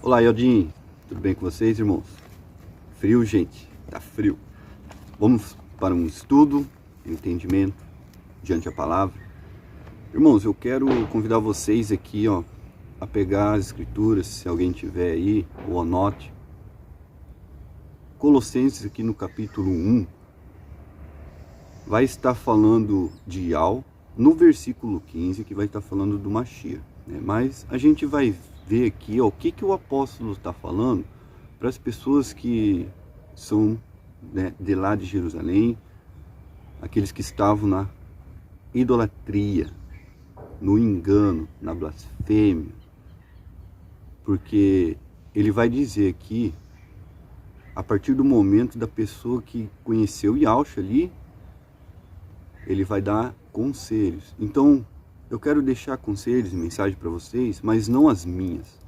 Olá, Yaldin, tudo bem com vocês, irmãos? Frio, gente, tá frio. Vamos para um estudo, entendimento, diante da palavra. Irmãos, eu quero convidar vocês aqui, a pegar as escrituras, se alguém tiver aí, ou anote. Colossenses aqui no capítulo 1, vai estar falando de Yahweh, no versículo 15, que vai estar falando do Mashiach, né? Mas a gente vai ver aqui, o que o apóstolo está falando para as pessoas que são, né, de lá de Jerusalém, aqueles que estavam na idolatria, no engano, na blasfêmia, porque ele vai dizer aqui, a partir do momento da pessoa que conheceu Yahweh ali, ele vai dar conselhos. Então, eu quero deixar conselhos e mensagem para vocês, mas não as minhas,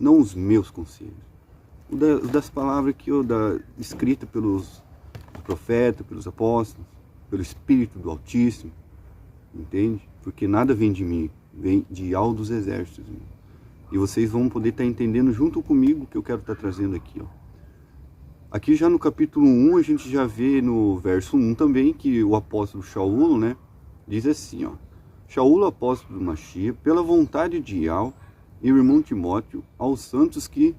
não os meus conselhos. O das palavras que escrita pelos profetas, pelos apóstolos, pelo Espírito do Altíssimo, entende? Porque nada vem de mim, vem de Yahweh dos exércitos. E vocês vão poder estar entendendo junto comigo o que eu quero estar trazendo aqui, Aqui já no capítulo 1, a gente já vê no verso 1 também, que o apóstolo Shaul, né, diz assim, Shaul, apóstolo do Mashiach, pela vontade de Yahweh, e o irmão Timóteo, aos santos que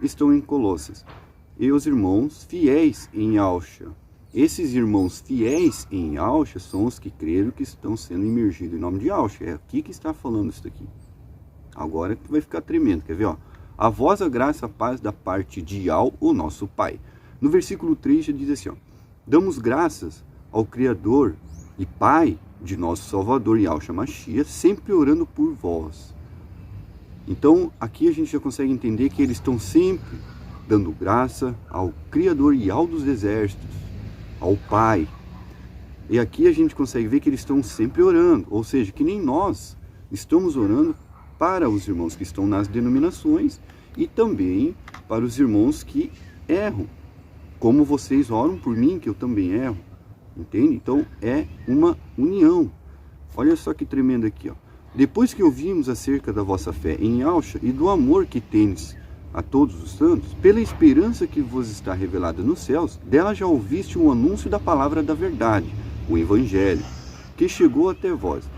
estão em Colossas, e os irmãos fiéis em Yahshua. Esses irmãos fiéis em Yahshua são os que creram que estão sendo imergidos em nome de Yahshua. É aqui que está falando isso daqui. Agora que vai ficar tremendo, quer ver, A vós a graça, a paz da parte de Yahweh, o nosso Pai. No versículo 3 já diz assim, damos graças ao Criador e Pai de nosso Salvador, Yahshua Mashiach, sempre orando por vós. Então, aqui a gente já consegue entender que eles estão sempre dando graça ao Criador Yahweh dos exércitos, ao Pai. E aqui a gente consegue ver que eles estão sempre orando, ou seja, que nem nós estamos orando para os irmãos que estão nas denominações e também para os irmãos que erram, como vocês oram por mim, que eu também erro, entende? Então é uma união. Olha só que tremendo aqui, Depois que ouvimos acerca da vossa fé em Yahshua e do amor que tendes a todos os santos, pela esperança que vos está revelada nos céus, dela já ouviste um anúncio da palavra da verdade, o Evangelho, que chegou até vós,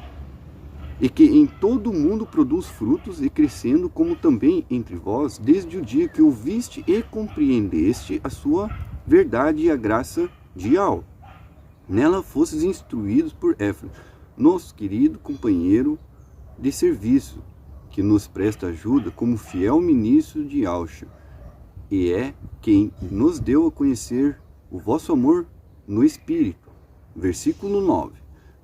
e que em todo o mundo produz frutos e crescendo, como também entre vós, desde o dia que ouviste e compreendeste a sua verdade e a graça de Yahweh. Nela fostes instruídos por Éfron, nosso querido companheiro de serviço, que nos presta ajuda como fiel ministro de Yahshua, e é quem nos deu a conhecer o vosso amor no Espírito. Versículo 9.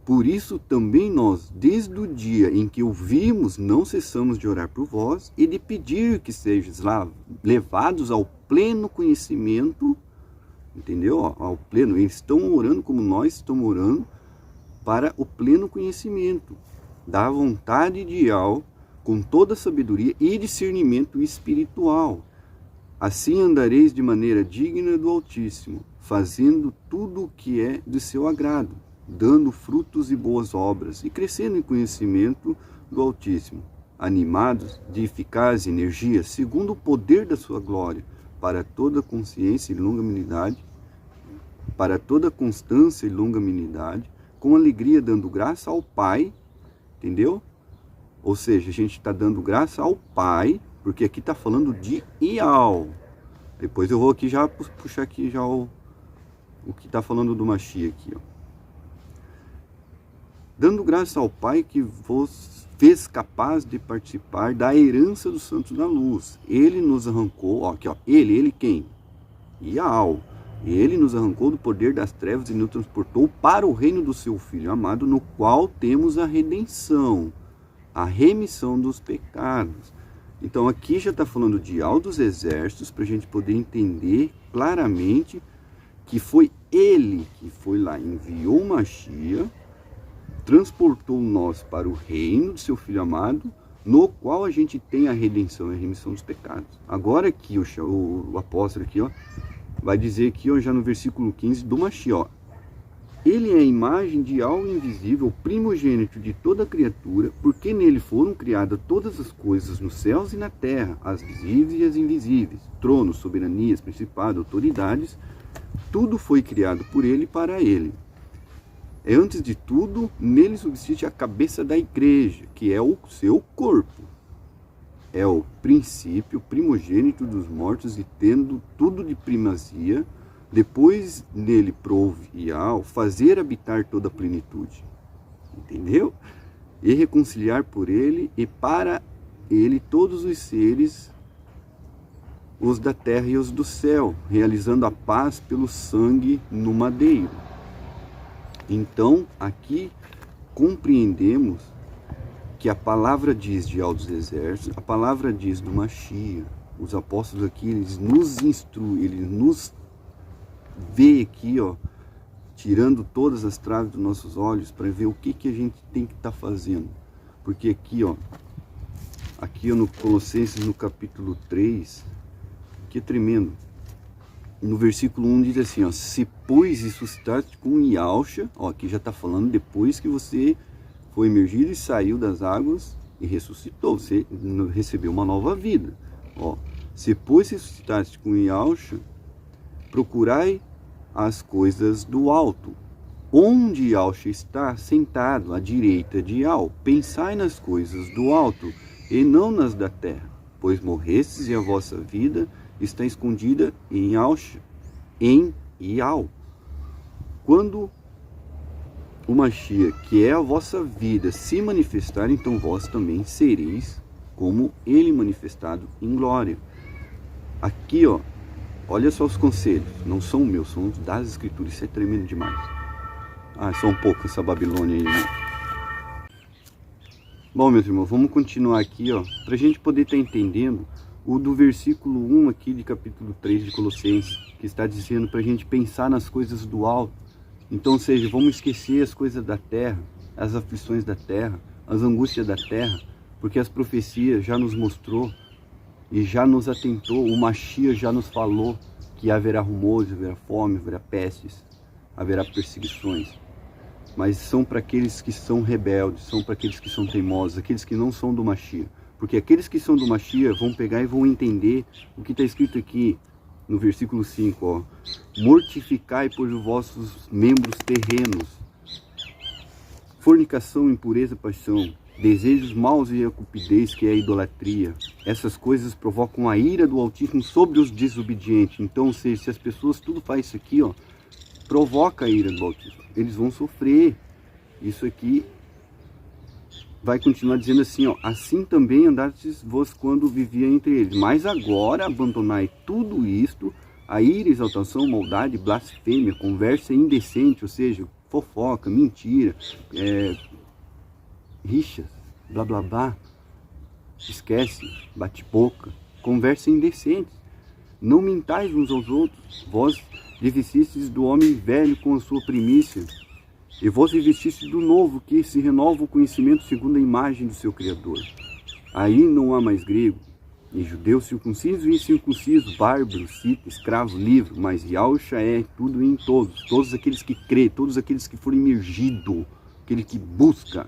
Por isso também nós, desde o dia em que ouvimos, não cessamos de orar por vós e de pedir que sejais levados ao pleno conhecimento, entendeu? Ao pleno, eles estão orando como nós estamos orando, para o pleno conhecimento da vontade de Yahweh, com toda sabedoria e discernimento espiritual. Assim andareis de maneira digna do Altíssimo, fazendo tudo o que é de seu agrado, dando frutos e boas obras, e crescendo em conhecimento do Altíssimo, animados de eficaz energia, segundo o poder da sua glória, para toda consciência e longanimidade, para toda constância e longanimidade, com alegria dando graça ao Pai, entendeu? Ou seja, a gente está dando graça ao Pai, porque aqui está falando de Yahweh. Depois eu vou aqui já puxar aqui já o que está falando do Mashiach aqui, Dando graça ao Pai que vos fez capaz de participar da herança dos santos da luz. Ele nos arrancou, aqui, ele quem? Yahweh. Ele nos arrancou do poder das trevas e nos transportou para o reino do seu Filho amado, no qual temos a redenção, a remissão dos pecados. Então aqui já está falando de Yahweh dos exércitos, para a gente poder entender claramente que foi ele que foi lá, enviou o Mashiach, transportou nós para o reino do seu Filho amado, no qual a gente tem a redenção e a remissão dos pecados. Agora aqui o apóstolo aqui, vai dizer aqui, já no versículo 15 do Mashiach, Ele é a imagem de algo invisível, primogênito de toda criatura, porque nele foram criadas todas as coisas nos céus e na terra, as visíveis e as invisíveis, tronos, soberanias, principados, autoridades, tudo foi criado por ele e para ele. Antes de tudo, nele subsiste a cabeça da igreja, que é o seu corpo. É o princípio, primogênito dos mortos e tendo tudo de primazia, depois nele prouve e ao fazer habitar toda a plenitude. Entendeu? E reconciliar por ele e para ele todos os seres, os da terra e os do céu, realizando a paz pelo sangue no madeiro. Então, aqui compreendemos que a palavra diz de altos exércitos, a palavra diz do Mashiach. Os apóstolos aqui, eles nos instruem, eles nos vê aqui, ó, tirando todas as traves dos nossos olhos para ver o que a gente tem que estar fazendo. Porque aqui, ó, no Colossenses, no capítulo 3, que é tremendo. No versículo 1 diz assim, ó, se pois ressuscitaste com Yahshua, ó, aqui já está falando depois que você foi emergido e saiu das águas e ressuscitou, você recebeu uma nova vida. Ó, se pois ressuscitaste com Yahshua, procurai as coisas do alto, onde Yahshua está sentado à direita de Yahweh. Pensai nas coisas do alto e não nas da terra, pois morrestes e a vossa vida está escondida em Yahshua, em Yahweh. Quando o Mashiach, que é a vossa vida, se manifestar, então vós também sereis como ele manifestado em glória. Aqui, ó, olha só os conselhos, não são meus, são os das escrituras, isso é tremendo demais. Ah, só um pouco essa Babilônia aí, né? Bom, meus irmãos, vamos continuar aqui, ó, para a gente poder estar entendendo o do versículo 1 aqui de capítulo 3 de Colossenses, que está dizendo para a gente pensar nas coisas do alto. Então, ou seja, vamos esquecer as coisas da terra, as aflições da terra, as angústias da terra, porque as profecias já nos mostrou e já nos atentou, o Mashiach já nos falou que haverá rumores, haverá fome, haverá pestes, haverá perseguições. Mas são para aqueles que são rebeldes, são para aqueles que são teimosos, aqueles que não são do Mashiach. Porque aqueles que são do Mashiach vão pegar e vão entender o que está escrito aqui no versículo 5, ó. Mortificai por vossos membros terrenos, fornicação, impureza, paixão, desejos maus e a cupidez, que é a idolatria. Essas coisas provocam a ira do Altíssimo sobre os desobedientes. Então, ou seja, se as pessoas tudo faz isso aqui, ó, provoca a ira do Altíssimo. Eles vão sofrer. Isso aqui vai continuar dizendo assim, ó, assim também andastes vós quando vivia entre eles. Mas agora abandonai tudo isto, a ira, exaltação, maldade, blasfêmia, conversa indecente, ou seja, fofoca, mentira, rixas, blá blá blá, esquece, bate-boca, conversa indecente. Não mintais uns aos outros, vós revestistes do homem velho com a sua primícia, e vós revestistes do novo, que se renova o conhecimento segundo a imagem do seu Criador. Aí não há mais grego, nem judeu, circunciso e incircunciso, bárbaro, cita, escravo, livre, mas Yahshua é tudo em todos, todos aqueles que crê, todos aqueles que forem imergidos, aquele que busca.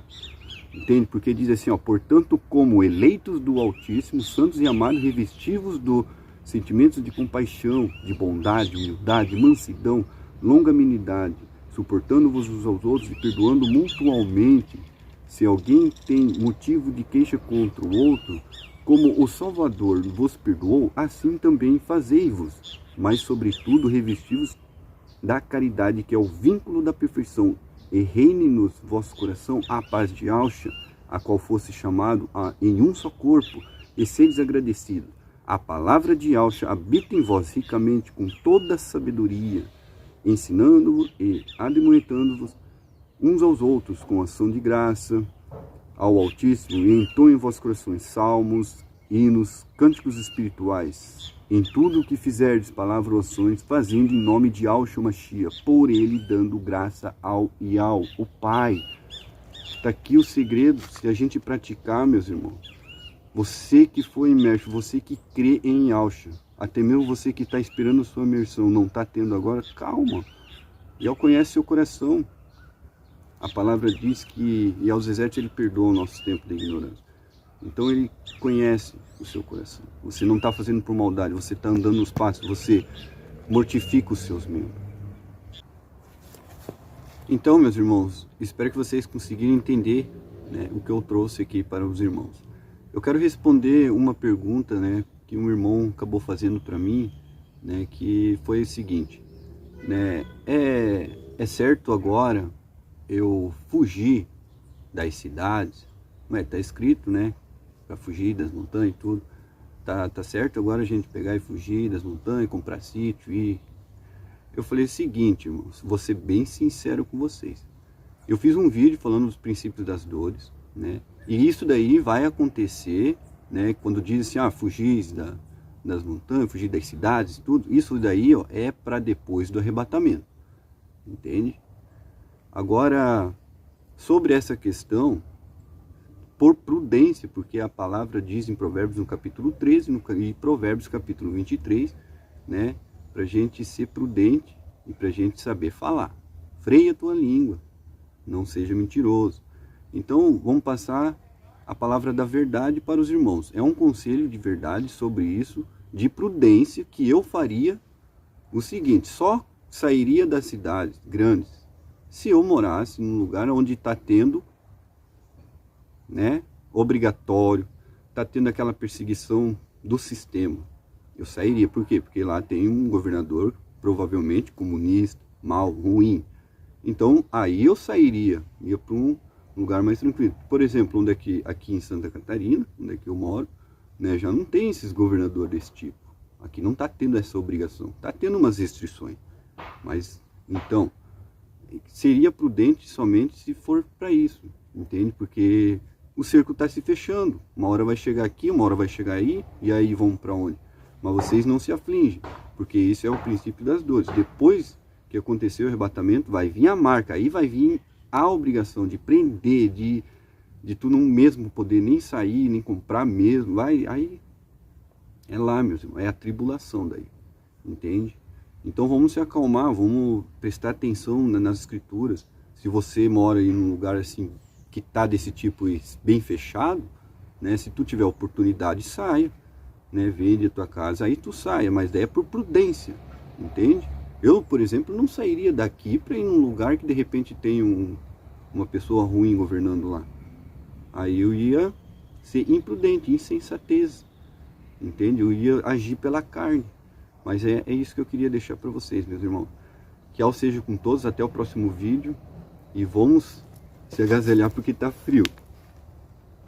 Entende? Porque diz assim, ó, portanto, como eleitos do Altíssimo, santos e amados, revestivos do sentimentos de compaixão, de bondade, humildade, mansidão, longanimidade, suportando-vos uns aos outros e perdoando mutualmente. Se alguém tem motivo de queixa contra o outro, como o Salvador vos perdoou, assim também fazei-vos, mas sobretudo revesti-vos da caridade, que é o vínculo da perfeição, e reine no vosso coração a paz de Yahshua, a qual fosse chamado em um só corpo, e sedes agradecidos. A palavra de Yahshua habita em vós ricamente com toda a sabedoria, ensinando-vos e admoestando-vos uns aos outros com ação de graça ao Altíssimo, e entoem em vossos corações salmos, hinos, cânticos espirituais. Em tudo o que fizerdes, palavras ou ações, fazendo em nome de Yahshua Mashiach, por ele dando graça ao Yahweh, o Pai. Está aqui o segredo, se a gente praticar, meus irmãos. Você que foi imerso, você que crê em Yahshua, até mesmo você que está esperando a sua imersão, não está tendo agora, calma. Já conhece seu coração. A palavra diz que, e aos exércitos ele perdoa o nosso tempo de ignorância. Então ele conhece o seu coração. Você não está fazendo por maldade, você está andando nos passos, você mortifica os seus membros. Então, meus irmãos, espero que vocês conseguirem entender, né, o que eu trouxe aqui para os irmãos. Eu quero responder uma pergunta, né, que um irmão acabou fazendo para mim, né, que foi o seguinte, né, é certo agora eu fugir das cidades? Está escrito, né, para fugir das montanhas e tudo. Tá certo agora a gente pegar e fugir das montanhas, comprar sítio e... Eu falei o seguinte, irmãos, vou ser bem sincero com vocês. Eu fiz um vídeo falando dos princípios das dores, né? E isso daí vai acontecer, né? Quando diz assim, fugir das montanhas, fugir das cidades, tudo. Isso daí, ó, é para depois do arrebatamento, entende? Agora, sobre essa questão, por prudência, porque a palavra diz em Provérbios no capítulo 13 e Provérbios capítulo 23, né? Para a gente ser prudente e para a gente saber falar. Freia a tua língua, não seja mentiroso. Então, vamos passar a palavra da verdade para os irmãos. É um conselho de verdade sobre isso, de prudência, que eu faria o seguinte: só sairia das cidades grandes se eu morasse num lugar onde está tendo, né, obrigatório, está tendo aquela perseguição do sistema. Eu sairia, por quê? Porque lá tem um governador, provavelmente comunista, mal, ruim. Então, aí eu sairia, ia para um lugar mais tranquilo. Por exemplo, onde é que, aqui em Santa Catarina, onde é que eu moro, né, já não tem esses governadores desse tipo. Aqui não está tendo essa obrigação, está tendo umas restrições. Mas, então, seria prudente somente se for para isso, entende? Porque o cerco está se fechando. Uma hora vai chegar aqui, uma hora vai chegar aí, e aí vão para onde? Mas vocês não se afligem, porque isso é o princípio das dores. Depois que aconteceu o arrebatamento, vai vir a marca, aí vai vir a obrigação de prender, de tu não mesmo poder nem sair, nem comprar mesmo. Aí é lá, meus irmãos, é a tribulação daí, entende? Então vamos se acalmar, vamos prestar atenção nas escrituras. Se você mora em um lugar assim, que está desse tipo bem fechado, né, se tu tiver oportunidade, saia. Né, vende a tua casa, aí tu saia, mas daí é por prudência, entende? Eu, por exemplo, não sairia daqui para ir num lugar que de repente tem uma pessoa ruim governando lá. Aí eu ia ser imprudente, insensatez, entende? Eu ia agir pela carne. Mas é isso que eu queria deixar para vocês, meus irmãos. Que ao seja com todos, até o próximo vídeo. E vamos se agasalhar porque tá frio.